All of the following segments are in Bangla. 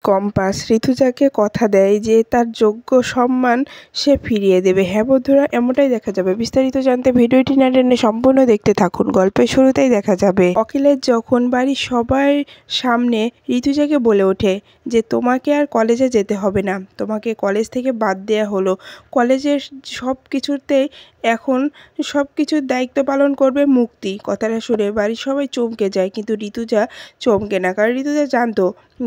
কম্পাস ঋতুজাকে কথা দেয় যে তার যোগ্য সম্মান সে ফিরিয়ে দেবে। হ্যাঁ বন্ধুরা, এমনটাই দেখা যাবে। বিস্তারিত জানতে ভিডিওটি না টেনে সম্পূর্ণ দেখতে থাকুন। গল্পের শুরুতেই দেখা যাবে অখিলেশ যখন বাড়ির সবার সামনে ঋতুজাকে বলে ওঠে যে তোমাকে আর কলেজে যেতে হবে না, তোমাকে কলেজ থেকে বাদ দেওয়া হলো, কলেজের সব কিছুতেই এখন সব কিছুর দায়িত্ব পালন করবে মুক্তি। কথাটা শুনে বাড়ির সবাই চমকে যায়, কিন্তু ঋতুজা চমকে না, কারণ ঋতুজা জানতো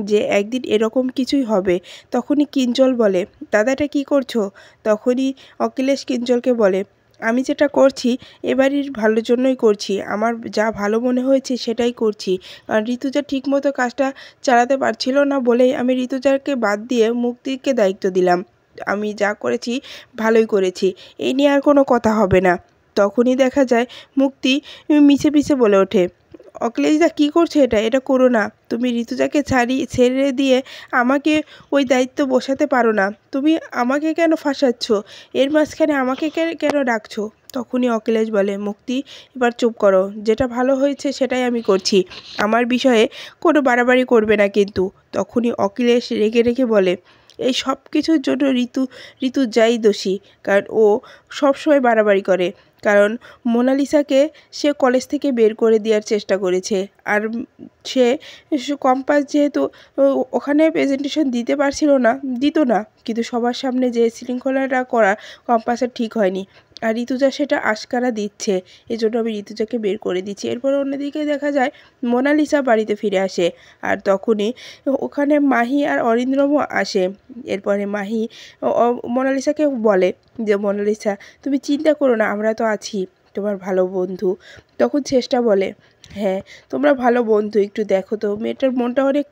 যে একদিন এরকম কিছুই হবে। তখনই কিঞ্জল বলে, দাদাটা কি করছো? তখনই অখিলেশ কিঞ্জলকে বলে, আমি যেটা করছি এবারই ভালোর জন্যই করছি, আমার যা ভালো মনে হয়েছে সেটাই করছি। কারণ ঋতুজা ঠিকমতো কাজটা চালাতে পারছিল না বলেই আমি ঋতুজাকে বাদ দিয়ে মুক্তিকে দায়িত্ব দিলাম। আমি যা করেছি ভালোই করেছি, এই নিয়ে আর কোনো কথা হবে না। তখনই দেখা যায় মুক্তি মিছে মিছে বলে ওঠে, অখিলেশদা কী করছে? এটা করো না, তুমি ঋতুজাকে ছেড়ে দিয়ে আমাকে ওই দায়িত্ব বসাতে পারো না, তুমি আমাকে কেন ফাঁসাচ্ছ, এর মাঝখানে আমাকে কেন ডাকছো? তখনই অখিলেশ বলে, মুক্তি এবার চুপ করো, যেটা ভালো হয়েছে সেটাই আমি করছি, আমার বিষয়ে কোনো বাড়াবাড়ি করবে না কিন্তু। তখনই অখিলেশ রেগে রেগে বলে, এই সব কিছুর জন্য ঋতু যাই দোষী, কারণ ও সবসময় বাড়াবাড়ি করে। কারণ মোনালিসাকে সে কলেজ থেকে বের করে দেওয়ার চেষ্টা করেছে, আর সে কম্পাস যেহেতু ওখানে প্রেজেন্টেশন দিতে পারছিল না, দিত না, কিন্তু সবার সামনে যে শৃঙ্খলাটা করা কম্পাসের ঠিক হয়নি, আর ঋতুজা সেটা আশকারা দিচ্ছে, এজন্য আমি ঋতুজাকে বের করে দিচ্ছি। এরপর অন্যদিকে দেখা যায় মোনালিসা বাড়িতে ফিরে আসে, আর তখনই ওখানে মাহি আর অরিন্দ্রমও আসে। এরপরে মাহি মোনালিসাকে বলে যে, মোনালিসা তুমি চিন্তা করো না, আমরা তো আছি, তোমার ভালো বন্ধু। তখন চেষ্টা বলে, হ্যাঁ তোমরা ভালো বন্ধু, একটু দেখো তো, মেয়েটার মনটা অনেক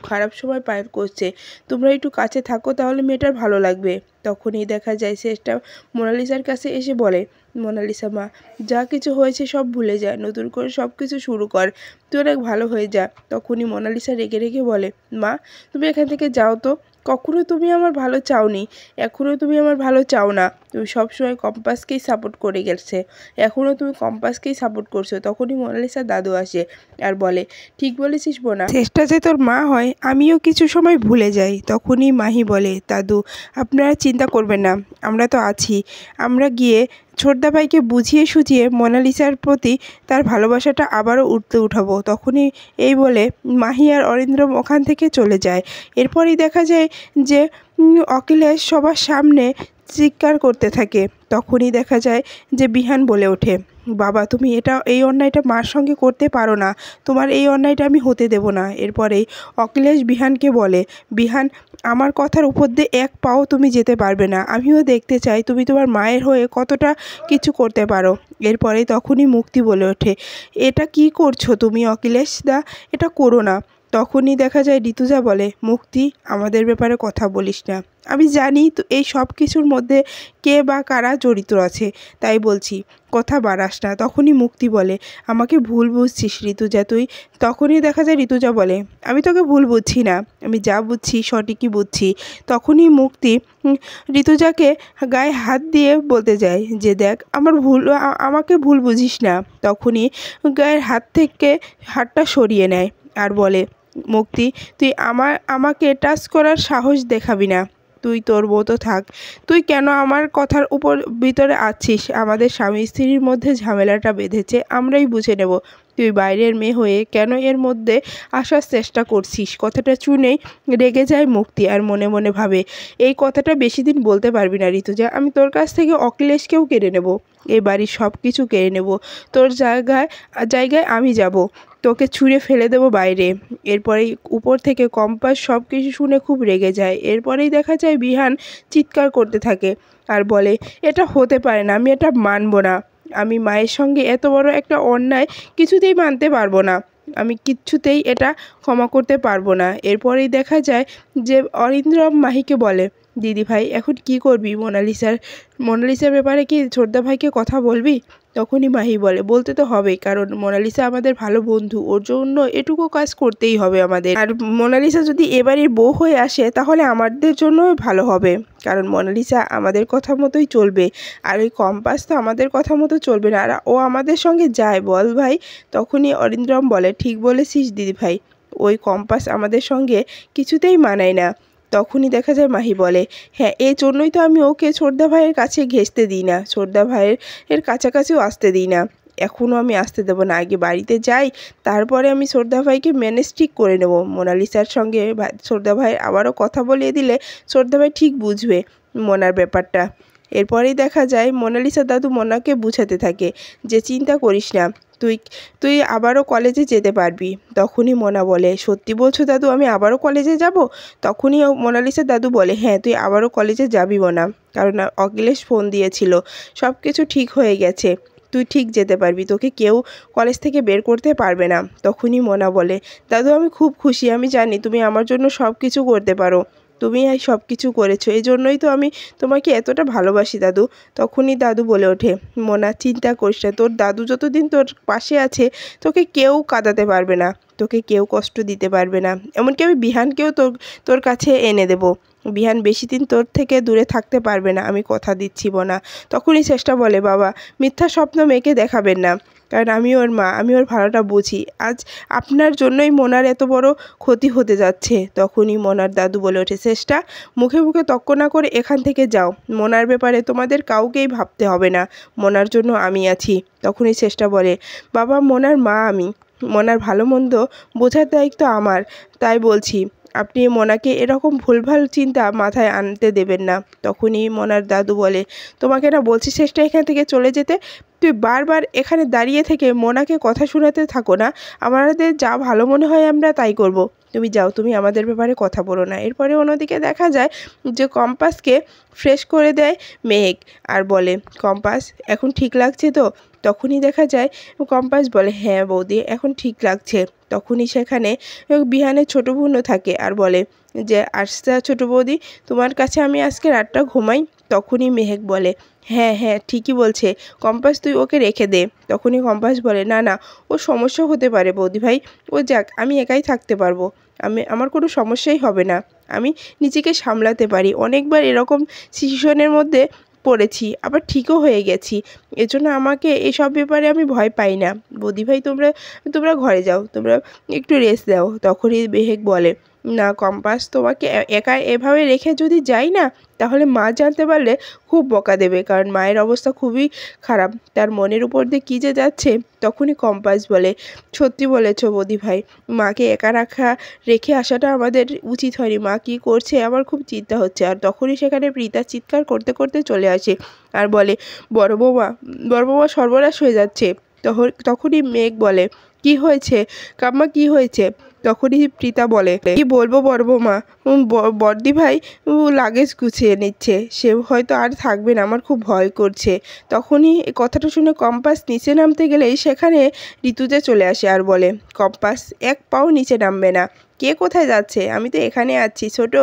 খারাপ সময় পার করছে, তোমরা একটু কাছে থাকো, তাহলে মেয়েটার ভালো লাগবে। তখনই দেখা যায় চেষ্টা মোনালিসার কাছে এসে বলে, মোনালিসা মা, যা কিছু হয়েছে সব ভুলে যা, নতুন করে সব কিছু শুরু কর, তুই অনেক ভালো হয়ে যা। তখনই মোনালিসা রেগে রেগে বলে, মা তুমি এখান থেকে যাও তো, কখনো তুমি আমার ভালো চাওনি, এখনও তুমি আমার ভালো চাও না, তুমি সবসময় কম্পাসকেই সাপোর্ট করে গেছে, এখনও তুমি কম্পাসকেই সাপোর্ট করছো। তখনই মোনালিসার দাদু আসে আর বলে, ঠিক বলেছিস বোনা, চেষ্টা যে তোর মা হয় আমিও কিছু সময় ভুলে যাই। তখনই মাহি বলে, দাদু আপনারা চিন্তা করবেন না, আমরা তো আছি, আমরা গিয়ে ছোটদা ভাইকে বুঝিয়ে সুঝিয়ে মোনালিসার প্রতি তার ভালোবাসাটা আবারও উঠাবো। তখনই এই বলে মাহি আর অরিন্দ্রম ওখান থেকে চলে যায়। এরপরই দেখা যায় যে অখিলেশ সবার সামনে চিৎকার করতে থাকে। তখনই দেখা যায় যে বিহান বলে ওঠে, বাবা তুমি এই অন্যায়টা মার সঙ্গে করতে পারো না, তোমার এই অন্যায়টা আমি হতে দেব না। এরপরেই অখিলেশ বিহানকে বলে, বিহান আমার কথার উপর দিয়ে এক পাও তুমি যেতে পারবে না, আমিও দেখতে চাই তুমি তোমার মায়ের হয়ে কতটা কিছু করতে পারো। এরপরে তখনই মুক্তি বলে ওঠে, এটা কি করছো তুমি অখিলেশ দা, এটা করো না। তখনই দেখা যায় ঋতুজা বলে, মুক্তি আমাদের ব্যাপারে কথা বলিস না, আমি জানি তো এই সব কিছুর মধ্যে কে বা কারা জড়িত আছে, তাই বলছি কথা বাড়াস না। তখনই মুক্তি বলে, আমাকে ভুল বুঝছিস ঋতুজা তুই। তখনই দেখা যায় ঋতুজা বলে, আমি তোকে ভুল বুঝছি না, আমি যা বুঝছি সঠিকই বুঝছি। তখনই মুক্তি ঋতুজাকে গায়ে হাত দিয়ে বলতে যায় যে, দেখ আমাকে ভুল বুঝিস না। তখনই গায়ের হাত থেকে হাতটা সরিয়ে নেয় আর বলে, মুক্তি তুই আমাকে টাচ করার সাহস দেখাবি না, তুই তোর মতো থাক, তুই কেন আমার কথার উপর ভিতরে আছিস, আমাদের স্বামী স্ত্রীর মধ্যে ঝামেলাটা বেঁধেছে, আমরাই বুঝে নেব, তুই বাইরের মেয়ে হয়ে কেন এর মধ্যে আসার চেষ্টা করছিস। কথাটা শুনেই রেগে যায় মুক্তি আর মনে মনে ভাবে, এই কথাটা বেশি দিন বলতে পারবি না ঋতুজা, আমি তোর কাছ থেকে অখিলেশকেও কেড়ে নেব, এই বাড়ির সব কিছু কেড়ে নেব, তোর জায়গায় আমি যাব, তোকে ছুঁড়ে ফেলে দেবো বাইরে। এরপরেই উপর থেকে কম্পাস সব কিছু শুনে খুব রেগে যায়। এরপরেই দেখা যায় বিহান চিৎকার করতে থাকে আর বলে, এটা হতে পারে না, আমি এটা মানব না, আমি মায়ের সঙ্গে এত বড় একটা অন্যায় কিছুতেই মানতে পারবো না, আমি কিচ্ছুতেই এটা ক্ষমা করতে পারবো না। এরপরেই দেখা যায় যে অরিন্দ্রম মাহিকে বলে, দিদি ভাই এখন কি করবি, মোনালিসার ব্যাপারে কি ছোটদা ভাইকে কথা বলবি? তখনই মাহি বলে, বলতে তো হবেই, কারণ মোনালিসা আমাদের ভালো বন্ধু, ওর জন্য এটুকু কাজ করতেই হবে আমাদের, আর মোনালিসা যদি এবারের বউ হয়ে আসে তাহলে আমাদের জন্যই ভালো হবে, কারণ মোনালিসা আমাদের কথা মতোই চলবে, আর ওই কম্পাস তো আমাদের কথা মতো চলবে না, আর ও আমাদের সঙ্গে যায় বল ভাই। তখনই অরিন্দ্রম বলে, ঠিক বলেছিস দিদি ভাই, ওই কম্পাস আমাদের সঙ্গে কিছুতেই মানায় না। তখনই দেখা যায় মাহি বলে, হ্যাঁ এই জন্যই তো আমি ওকে ছোটদা ভাইয়ের কাছে ঘেঁষতে দিই না, ছোটদা ভাইয়ের কাছাকাছিও আসতে দিই না। এখনও আমি আসতে দেবো না, আগে বাড়িতে যাই, তারপরে আমি ছোটদা ভাইকে ম্যানেজ ঠিক করে নেব। মোনালিসার সঙ্গে ছোটদা ভাইয়ের আবারও কথা বলিয়ে দিলে ছোটদা ভাই ঠিক বুঝবে মোনার ব্যাপারটা। এরপরেই দেখা যায় মোনালিসার দাদু মোনাকে বুঝাতে থাকে যে চিন্তা করিস না, তুই তুই আবারও কলেজে যেতে পারবি। তখনই মোনা বলে, সত্যি বলছো দাদু আমি আবারও কলেজে যাব? তখনই মোনালিসার দাদু বলে, হ্যাঁ তুই আবারও কলেজে যাবি মোনা, কারণ অখিলেশ ফোন দিয়েছিল, সব কিছু ঠিক হয়ে গেছে, তুই ঠিক যেতে পারবি, তোকে কেউ কলেজ থেকে বের করতে পারবে না। তখনই মোনা বলে, দাদু আমি খুব খুশি, আমি জানি তুমি আমার জন্য সব কিছু করতে পারো, তুমি এই সব কিছু করেছো, এই জন্যই তো আমি তোমাকে এতটা ভালোবাসি দাদু। তখনই দাদু বলে ওঠে, মোনা চিন্তা করিস না, তোর দাদু যতদিন তোর পাশে আছে তোকে কেউ কাঁদাতে পারবে না, তোকে কেউ কষ্ট দিতে পারবে না, এমনকি আমি বিহানকেও তোর তোর কাছে এনে দেবো। বিহান বেশি দিন তোর থেকে দূরে থাকতে পারবে না, আমি কথা দিচ্ছি মোনা। তখনই চেষ্টা বলে, বাবা মিথ্যা স্বপ্ন মেয়েকে দেখাবেন না, কারণ আমি ওর মা, আমি ওর ভালোটা বুঝি, আজ আপনার জন্যই মোনার এত বড় ক্ষতি হতে যাচ্ছে। তখনই মোনার দাদু বলে ওঠে, চেষ্টা মুখে মুখে তর্ক না করে এখান থেকে যাও, মোনার ব্যাপারে তোমাদের কাউকেই ভাবতে হবে না, মোনার জন্য আমি আছি। তখনই চেষ্টা বলে, বাবা মোনার মা আমি, মোনার ভালো মন্দ বোঝার দায়িত্ব আমার, তাই বলছি আপনি মোনাকে এরকম ভুলভাল চিন্তা মাথায় আনতে দেবেন না। তখনই মোনার দাদু বলে, তোমাকে না বলছি চেষ্টা এখান থেকে চলে যেতে, তুই বারবার এখানে দাঁড়িয়ে থেকে মোনাকে কথা শোনাতে থাকো না, আমাদের যা ভালো মনে হয় আমরা তাই করব, তুমি যাও, তুমি আমাদের ব্যাপারে কথা বলো না। এরপরে অন্যদিকে দেখা যায় যে কম্পাসকে ফ্রেশ করে দেয় মেঘ আর বলে, কম্পাস এখন ঠিক লাগছে তো? তখনই দেখা যায় কম্পাস বলে, হ্যাঁ বৌদি এখন ঠিক লাগছে। তখনই সেখানে বিহানের ছোটো বোনও থাকে আর বলে যে, আচ্ছা ছোটো বৌদি তোমার কাছে আমি আজকে রাতটা ঘুমাই? তখনই মেহেক বলে, হ্যাঁ হ্যাঁ ঠিকই বলছে, কম্পাস তুই ওকে রেখে দে। তখনই কম্পাস বলে, না না ও সমস্যা হতে পারে বৌদি ভাই, ও যাক আমি একাই থাকতে পারবো, আমার কোনো সমস্যাই হবে না, আমি নিজেকে সামলাতে পারি, অনেকবার এরকম সিচুয়েশনের মধ্যে পড়েছি আবার ঠিকও হয়ে গেছি, এজন্য আমাকে এসব ব্যাপারে আমি ভয় পাই না। বৌদি ভাই তোমরা তোমরা ঘরে যাও, তোমরা একটু রেস্ট দাও। তখনই মেহেক বলে, না কম্পাস তোমাকে একা এভাবে রেখে যদি যাই না, তাহলে মা জানতে পারলে খুব বকা দেবে, কারণ মায়ের অবস্থা খুবই খারাপ, তার মনের উপর দিয়ে কী যে যাচ্ছে। তখনই কম্পাস বলে, সত্যি বলেছ বৌদি ভাই, মাকে একা রেখে আসাটা আমাদের উচিত হয়নি, মা কী করছে আমার খুব চিন্তা হচ্ছে। আর তখনই সেখানে প্রীতা চিৎকার করতে করতে চলে আসে আর বলে, বড় বৌমা সর্বনাশ হয়ে যাচ্ছে। তখনই মেঘ বলে, কি হয়েছে কাম্মা, কি হয়েছে? তখনই প্রীতা বলে, কি বলবো বড় বৌমা, বড়দি ভাই লাগেজ গুছিয়ে নিচ্ছে, সে হয়তো আর থাকবে না, আমার খুব ভয় করছে। তখনই এই কথাটা শুনে কম্পাস নিচে নামতে গেলেই সেখানে ঋতুজা চলে আসে আর বলে, কম্পাস এক পাও নিচে নামবে না, কে কোথায় যাচ্ছে? আমি তো এখানে আছি ছোট,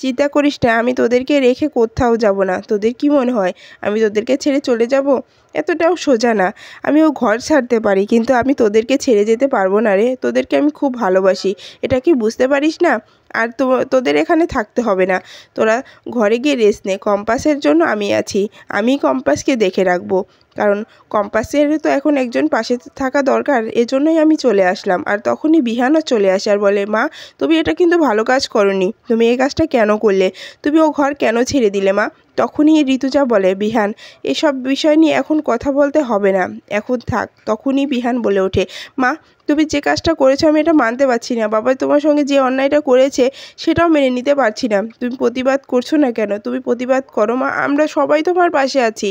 চিন্তা করিস না, আমি তোদেরকে রেখে কোথাও যাব না। তোদের কি মনে হয় আমি তোদেরকে ছেড়ে চলে যাব? এতটাও সোজা না, আমিও ঘর ছাড়তে পারি, কিন্তু আমি তোদেরকে ছেড়ে যেতে পারবো না রে, তোদেরকে আমি খুব ভালোবাসি, এটা কি বুঝতে পারিস না? আর তোদের এখানে থাকতে হবে না, তোরা ঘরে গিয়ে রেস্ট নে, কম্পাসের জন্য আমি আছি, আমি কম্পাসকে দেখে রাখবো, কারণ কম্পাসের তো এখন একজন পাশে থাকা দরকার, এজন্যই আমি চলে আসলাম। আর তখনই বিহানও চলে আসে আর বলে, মা তুমি এটা কিন্তু ভালো কাজ করনি, তুমি এই কাজটা কেন করলে, তুমি ও ঘর কেন ছেড়ে দিলে মা? তখনই ঋতুজা বলে, বিহান এসব বিষয় নিয়ে এখন কথা বলতে হবে না, এখন থাক। তখনই বিহান বলে ওঠে, মা তুমি যে কাজটা করেছো আমি এটা মানতে পারছি না, বাবা তোমার সঙ্গে যে অন্যায়টা করেছে সেটাও মেনে নিতে পারছি না, তুমি প্রতিবাদ করছো না কেন? তুমি প্রতিবাদ করো মা, আমরা সবাই তোমার পাশে আছি,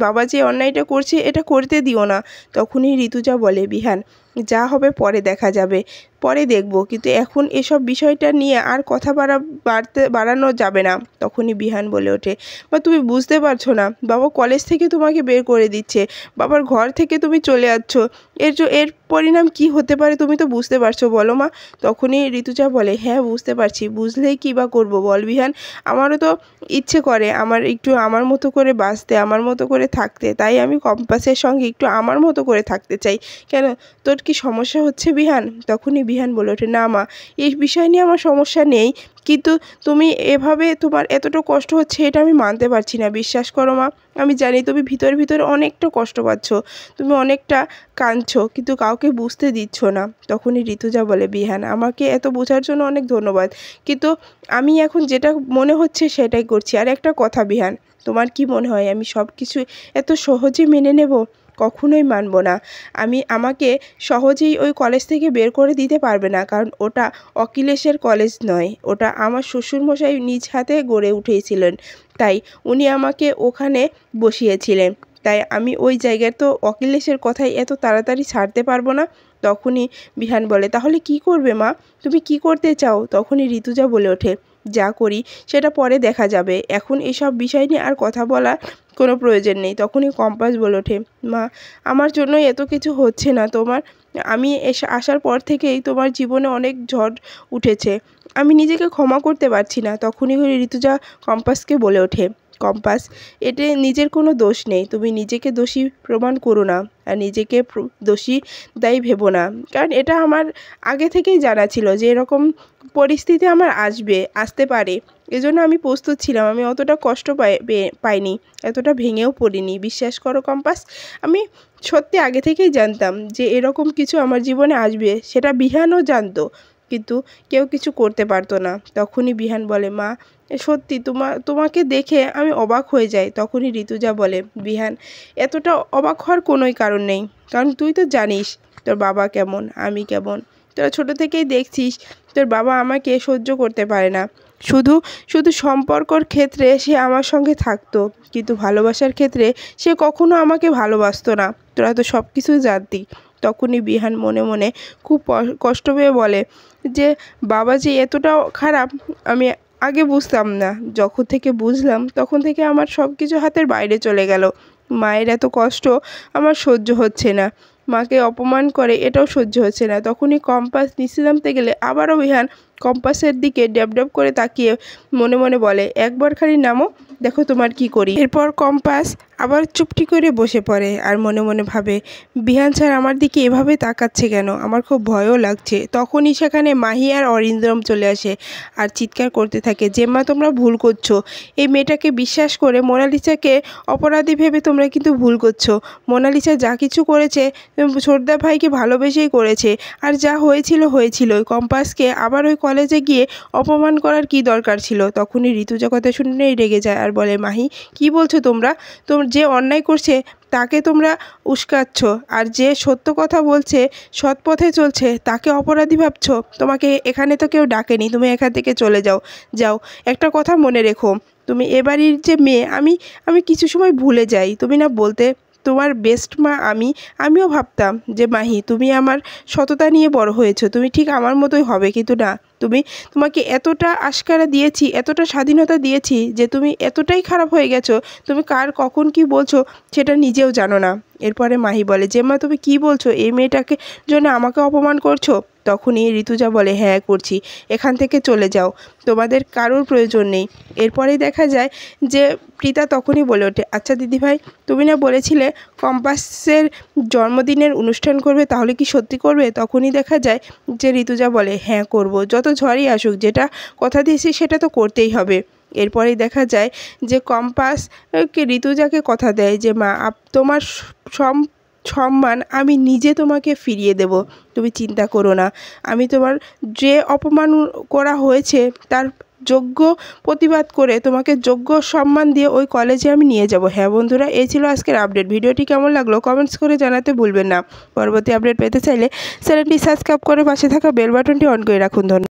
বাবা যে অন্যায়টা করছে এটা করতে দিও না। তখনই ঋতুজা বলে, বিহান যা হবে পরে দেখা যাবে, পরে দেখব, কিন্তু এখন এসব বিষয়টা নিয়ে আর কথা বাড়ানো যাবে না। তখনই বিহান বলে ওঠে, বা তুমি বুঝতে পারছো না, বাবা কলেজ থেকে তোমাকে বের করে দিচ্ছে, বাবার ঘর থেকে তুমি চলে যাচ্ছ, এর পরিণাম কি হতে পারে তুমি তো বুঝতে পারছো, বলো মা? তখনই ঋতুজা বলে, হ্যাঁ বুঝতে পারছি, বুঝলেই কী বা করবো বল বিহান, আমারও তো ইচ্ছে করে আমার একটু আমার মতো করে বাঁচতে, আমার মতো করে থাকতে, তাই আমি কম্পাসের সঙ্গে একটু আমার মতো করে থাকতে চাই। কেন তোর কি সমস্যা হচ্ছে বিহান? তখনই বিহান বলে ওঠে, না মা, এই বিষয় নিয়ে আমার সমস্যা নেই, কিন্তু তুমি এভাবে তোমার এতটা কষ্ট হচ্ছে এটা আমি মানতে পারছি না। বিশ্বাস করো মা, আমি জানি তুমি ভিতরে ভিতরে অনেকটা কষ্ট পাচ্ছ, তুমি অনেকটা কাঁদছো, কিন্তু কাউকে বুঝতে দিচ্ছ না। তখনই ঋতুজা বলে, বিহান, আমাকে এত বোঝার জন্য অনেক ধন্যবাদ, কিন্তু আমি এখন যেটা মনে হচ্ছে সেটাই করছি। আর একটা কথা বিহান, তোমার কি মনে হয় আমি সব কিছু এত সহজে মেনে নেব? কখনোই মানব না। আমাকে সহজেই ওই কলেজ থেকে বের করে দিতে পারবে না, কারণ ওটা অখিলেশের কলেজ নয়, ওটা আমার শ্বশুরমশাই নিজ হাতে গড়ে উঠিয়েছিলেন, তাই উনি আমাকে ওখানে বসিয়েছিলেন, তাই আমি ওই জায়গায় তো অখিলেশের কথাই এত তাড়াতাড়ি ছাড়তে পারবো না। তখনই বিহান বলে, তাহলে কি করবে মা, তুমি কি করতে চাও? তখনই ঋতুজা বলে ওঠে, যা করি সেটা পরে দেখা যাবে, এখন এসব বিষয় নিয়ে আর কথা বলা কোনো প্রয়োজন নেই। তখনই কম্পাস বলে ওঠে, মা, আমার জন্যই এত কিছু হচ্ছে না তোমার, আমি আসার পর থেকেই তোমার জীবনে অনেক ঝড় উঠেছে, আমি নিজেকে ক্ষমা করতে পারছি না। তখনই ঋতুজা কম্পাসকে বলে ওঠে, কম্পাস, এতে নিজের কোনো দোষ নেই, তুমি নিজেকে দোষী প্রমাণ করো না, আর নিজেকে দোষী দায়ী ভেবো না, কারণ এটা আমার আগে থেকেই জানা ছিল যে এরকম পরিস্থিতি আমার আসতে পারে, এজন্য আমি প্রস্তুত ছিলাম, আমি অতটা কষ্ট পাইনি, এতটা ভেঙেও পড়িনি। বিশ্বাস করো কম্পাস, আমি সত্যি আগে থেকেই জানতাম যে এরকম কিছু আমার জীবনে আসবে, সেটা বিহানও জানতো, কিন্তু কেউ কিছু করতে পারতো না। তখনই বিহান বলে, মা, সত্যি তোমাকে দেখে আমি অবাক হয়ে যাই। তখনই ঋতুজা বলে, বিহান, এতটা অবাক হওয়ার কোনোই কারণ নেই, কারণ তুই তো জানিস তোর বাবা কেমন, আমি কেমন, তোরা ছোটো থেকেই দেখছিস তোর বাবা আমাকে সহ্য করতে পারে না, শুধু শুধু সম্পর্কর ক্ষেত্রে সে আমার সঙ্গে থাকতো, কিন্তু ভালোবাসার ক্ষেত্রে সে কখনো আমাকে ভালোবাসতো না, তোরা তো সব কিছু জানতি। তখনই বিহান মনে মনে খুব কষ্ট পেয়ে বলে যে বাবা যে এতটাও খারাপ আমি আগে বুঝতাম না, যখন থেকে বুঝলাম তখন থেকে আমার সব কিছু হাতের বাইরে চলে গেল। মায়ের এত কষ্ট আমার সহ্য হচ্ছে না, মাকে অপমান করে এটাও সহ্য হচ্ছে না। তখনই কম্পাস নিচে নামতে গেলে আবারও বিহান কম্পাসের দিকে ড্যাব ড্যাব করে তাকিয়ে মনে মনে বলে, একবার খালি নামো, দেখো তোমার কি করি। এরপর কম্পাস আবার চুপটি করে বসে পড়ে আর মনে মনে ভাবে, বিহান স্যার আমার দিকে এভাবে তাকাচ্ছে কেন, আমার খুব ভয়ও লাগছে। তখনই সেখানে মাহি আর অরিন্দম চলে আসে আর চিৎকার করতে থাকে, জেম্মা, তোমরা ভুল করছো, এই মেয়েটাকে বিশ্বাস করে মোনালিসাকে অপরাধী ভেবে তোমরা কিন্তু ভুল করছো। মোনালিসা যা কিছু করেছে ছোটদা ভাইকে ভালোবেসেই করেছে, আর যা হয়েছিল হয়েছিল। কম্পাসকে আবার ওই কলেজে গিয়ে অপমান করার কি দরকার ছিল? তখনই ঋতুজা কথা শুনেই রেগে যায় আর বলে, মাহি, কি বলছো তোমরা? যে অন্যায় করছে তাকে তোমরা উস্কাচ্ছ, আর যে সত্য কথা বলছে, সৎ পথে চলছে, তাকে অপরাধী ভাবছো। তোমাকে এখানে তো কেউ ডাকেনি, তুমি এখান থেকে চলে যাও। যাও, একটা কথা মনে রেখো, তুমি এবাড়ির যে মেয়ে, আমি কিছু সময় ভুলে যাই, তুমি না বলতে তোমার বেস্ট মা আমিও ভাবতাম যে মাহি, তুমি আমার সততা নিয়ে বড় হয়েছো, তুমি ঠিক আমার মতোই হবে, কিন্তু না, তোমাকে এতটা আশকারা দিয়েছি, এতটা স্বাধীনতা দিয়েছি যে তুমি এতটাই খারাপ হয়ে গেছো, তুমি কার কখন কি বলছো সেটা নিজেও জানো না। এরপরে মাহি বলে, জেম্মা, তুমি কি বলছো? এই মেয়েটাকে জন্য আমাকে অপমান করছো? তখনই ঋতুজা বলে, হ্যাঁ করছি, এখান থেকে চলে যাও, তোমাদের কারোর প্রয়োজন নেই। এরপরেই দেখা যায় যে প্রীতা তখনই বলে ওঠে, আচ্ছা দিদিভাই, তুমি না বলেছিলে কম্পাসের জন্মদিনের অনুষ্ঠান করবে, তাহলে কি সত্যি করবে? তখনই দেখা যায় যে ঋতুজা বলে, হ্যাঁ করব, যত ঝড়ই আসুক, যেটা কথা দিয়েছি সেটা তো করতেই হবে। এরপরেই দেখা যায় যে কম্পাস ঋতুজাকে কথা দেয় যে মা, তোমার সম্মান আমি নিজে তোমাকে ফিরিয়ে দেব, তুমি চিন্তা করো না, আমি তোমার যে অপমান করা হয়েছে তার যোগ্য প্রতিবাদ করে তোমাকে যোগ্য সম্মান দিয়ে ওই কলেজে আমি নিয়ে যাব। হ্যাঁ বন্ধুরা, এই ছিল আজকের আপডেট। ভিডিওটি কেমন লাগলো কমেন্টস করে জানাতে ভুলবেন না। পরবর্তী আপডেট পেতে চাইলে চ্যানেলটি সাবস্ক্রাইব করে পাশে থাকা বেল বাটনটি অন করে রাখুন। ধন্যবাদ।